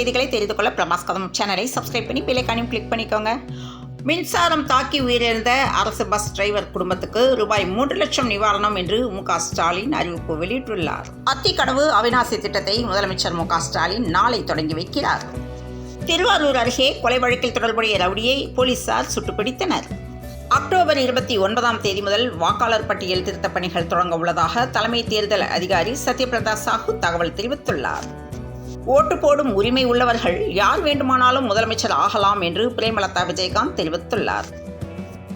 செய்திகளை தெரிந்து கொள்ள பிரபாஸ் கதம் சேனலை சப்ஸ்கிரைப் பண்ணி பெல் ஐகானையும் கிளிக் பண்ணிக்கோங்க. மின்சாரம் தாக்கி உயிரிழந்த அரசு பஸ் டிரைவர் குடும்பத்துக்கு ரூபாய் 3 லட்சம் நிவாரணம் என்று மு.க. ஸ்டாலின் அறிவிப்பு வெளியிட்டுள்ளார். அத்திக்கடவு அவிநாசி திட்டத்தை முதலமைச்சர் மு.க. ஸ்டாலின் நாளை தொடங்கி வைக்கிறார். திருவாரூர் அருகே கொலை வழக்கில் தொடர்புடைய ரவுடியை போலீசார் சுட்டுப்பிடித்தனர். அக்டோபர் 29ஆம் தேதி முதல் வாக்காளர் பட்டியல் திருத்தப் பணிகள் தொடங்க உள்ளதாக தலைமை தேர்தல் அதிகாரி சத்யபிரதா சாஹூ தகவல் தெரிவித்துள்ளார். ஓட்டு போடும் உரிமை உள்ளவர்கள் யார் வேண்டுமானாலும் முதலமைச்சர் ஆகலாம் என்று பிரேமலதா விஜயகாந்த் தெரிவித்துள்ளார்.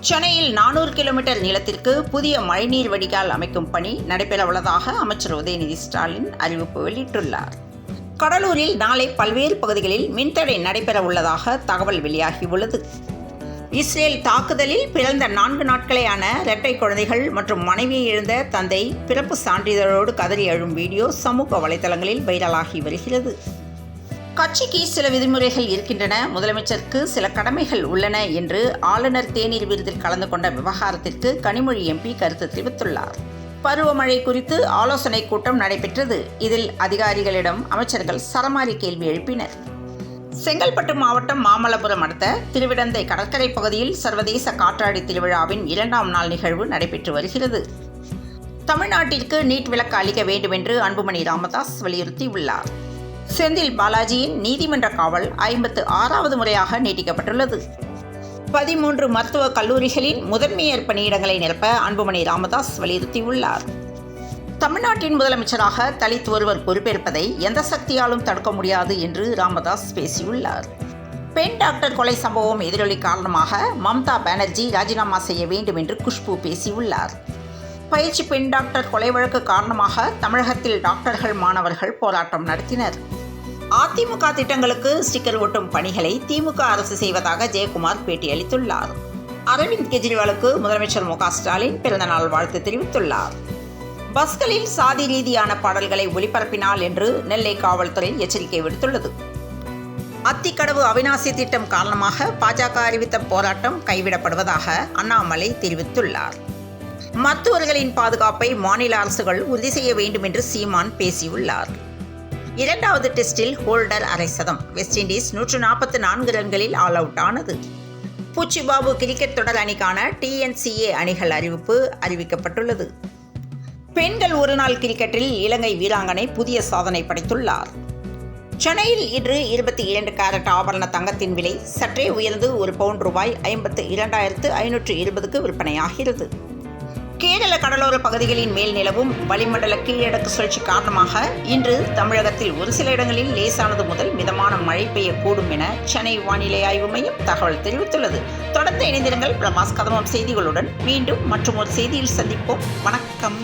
சென்னையில் 400 கிலோமீட்டர் நீளத்திற்கு புதிய மழைநீர் வடிகால் அமைக்கும் பணி நடைபெற உள்ளதாக அமைச்சர் உதயநிதி ஸ்டாலின் அறிவிப்பு வெளியிட்டுள்ளார். கடலூரில் நாளை பல்வேறு பகுதிகளில் மின்தடை நடைபெற உள்ளதாக தகவல் வெளியாகியுள்ளது. இஸ்ரேல் தாக்குதலில் பிறந்த 4 நாட்களேயான இரட்டை குழந்தைகள் மற்றும் மனைவியை இழந்த தந்தை பிறப்பு சான்றிதழோடு கதறி அழும் வீடியோ சமூக வலைதளங்களில் வைரலாகி வருகிறது. கட்சிக்கு சில விதிமுறைகள் இருக்கின்றன, முதலமைச்சருக்கு சில கடமைகள் உள்ளன என்று ஆளுநர் தேநீர் விருந்தில் கலந்து கொண்ட விவகாரத்திற்கு கனிமொழி எம்பி கருத்து தெரிவித்துள்ளார். பருவமழை குறித்து ஆலோசனை கூட்டம் நடைபெற்றது. இதில் அதிகாரிகளிடம் அமைச்சர்கள் சரமாரி கேள்வி எழுப்பினர். செங்கல்பட்டு மாவட்டம் மாமல்லபுரம் அடுத்த திருவிடந்தை கடற்கரை பகுதியில் சர்வதேச காற்றாடி திருவிழாவின் 2ஆம் நாள் நிகழ்வு நடைபெற்று வருகிறது. தமிழ்நாட்டிற்கு நீட் விலக்கு அளிக்க வேண்டும் என்று அன்புமணி ராமதாஸ் வலியுறுத்தியுள்ளார். செந்தில் பாலாஜியின் நீதிமன்ற காவல் 56வது முறையாக நீட்டிக்கப்பட்டுள்ளது. 13 மருத்துவக் கல்லூரிகளின் முதன்மையர் பணியிடங்களை நிரப்ப அன்புமணி ராமதாஸ் வலியுறுத்தியுள்ளார். தமிழ்நாட்டின் முதலமைச்சராக தலித் ஒருவர் பொறுப்பேற்பதை எந்த சக்தியாலும் தடுக்க முடியாது என்று ராமதாஸ் பேசியுள்ளார். பெண் டாக்டர் கொலை சம்பவம் எதிரொலி காரணமாக மம்தா பானர்ஜி ராஜினாமா செய்ய வேண்டும் என்று குஷ்பு பேசியுள்ளார். பயிற்சி பெண் டாக்டர் கொலை வழக்கு காரணமாக தமிழகத்தில் டாக்டர்கள் மாணவர்கள் போராட்டம் நடத்தினர். அதிமுக திட்டங்களுக்கு ஸ்டிக்கர் ஒட்டும் பணிகளை திமுக அரசு செய்வதாக ஜெயக்குமார் பேட்டியளித்துள்ளார். அரவிந்த் கெஜ்ரிவாலுக்கு முதலமைச்சர் மு.க. ஸ்டாலின் பிறந்தநாள் வாழ்த்து தெரிவித்துள்ளார். பஸ்களில் சாதி ரீதியான பாடல்களை ஒளிபரப்பினால் என்று நெல்லை காவல்துறை எச்சரிக்கை விடுத்துள்ளது. அத்திக்கடவு அவிநாசி திட்டம் காரணமாக பாஜக அறிவித்த போராட்டம் கைவிடப்படுவதாக அண்ணாமலை தெரிவித்துள்ளார். மருத்துவர்களின் பாதுகாப்பை மாநில அரசுகள் உறுதி செய்ய வேண்டும் என்று சீமான் பேசியுள்ளார். 2வது டெஸ்டில் ஹோல்டர் அரை சதம். வெஸ்ட் இண்டீஸ் 144 ரன்களில் ஆல் அவுட் ஆனது. பூச்சிபாபு கிரிக்கெட் தொடர் அணிக்கான TNCA அணிகள் அறிவிக்கப்பட்டுள்ளது. பெண்கள் ஒருநாள் கிரிக்கெட்டில் இலங்கை வீராங்கனை புதிய சாதனை படைத்துள்ளார். சென்னையில் இன்று 22 கேரட் ஆபரண தங்கத்தின் விலை சற்றே உயர்ந்து ஒரு பவுண்ட் ரூபாய் 52,520க்கு விற்பனையாகிறது. கேரள கடலோர பகுதிகளின் மேல் நிலவும் வளிமண்டல கீழடுக்கு சுழற்சி காரணமாக இன்று தமிழகத்தில் ஒரு சில இடங்களில் லேசானது முதல் மிதமான மழை பெய்யக்கூடும் என சென்னை வானிலை ஆய்வு மையம் தகவல் தெரிவித்துள்ளது. தொடர்ந்து இணைந்திருங்கள் பிரபாஸ் கதமம் செய்திகளுடன். மீண்டும் மற்றும் ஒரு செய்தியில் சந்திப்போம். வணக்கம்.